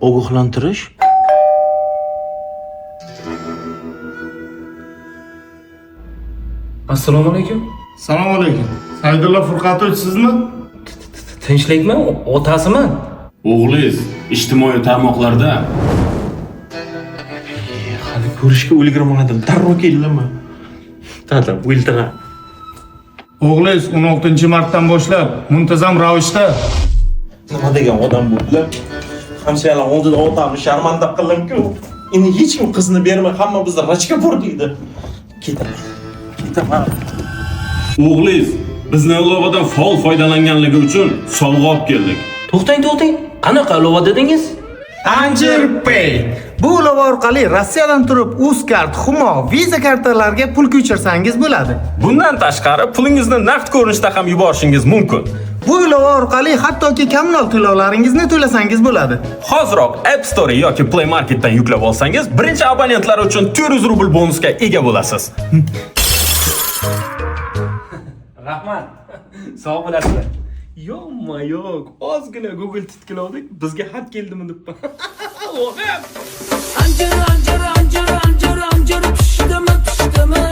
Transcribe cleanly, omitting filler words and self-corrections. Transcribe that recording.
ogohlantirish. Assalomu alaykum. Assalomu alaykum. Saydulla Furqatovich sizmi? Tinchlikmi? Otasiman. O'g'lingiz ijtimoiy tarmoqlarda Hali ko'rishga ulgurmadim. Darrov keldimi? Tata, o'ltira. O'g'lingiz 16-martdan boshlab muntazam ravishda Nima degan odam bo'ldilar? Hamshiralar oldida otamni sharmanda qildim-ku. Endi hech kim qizni bermay, hamma bizni rachka burdiydi. Ketaman. Ketaman. o'g'lingiz bizni ilovadan faol foydalanganligi uchun sovg'a olib keldik. To'xtang. Qanaqa ilova dedingiz? Anjir Pay. Bu ilova orqali Rossiyadan turib Uzcard, Humo, Visa kartalariga pul ko'chirsangiz bo'ladi. Bundan tashqari pulingizni naqd ko'rinishda ham yuborishingiz mumkin. Bu ilova orqali hattoki kommunal to'lovlaringizni to'lasangiz bo'ladi. Hoziroq App Store yoki Play Marketdan yuklab olsangiz, birinchi abonentlar uchun 400 rubl bonusga ega bo'lasiz. Rahmat. Sog' bo'lasizlar. Yo'q, ozgina Google titkilavdik, bizga xat keldimi deb. Anjir, anjir, anjir, anjir, anjir, pishdimi, pishdimi?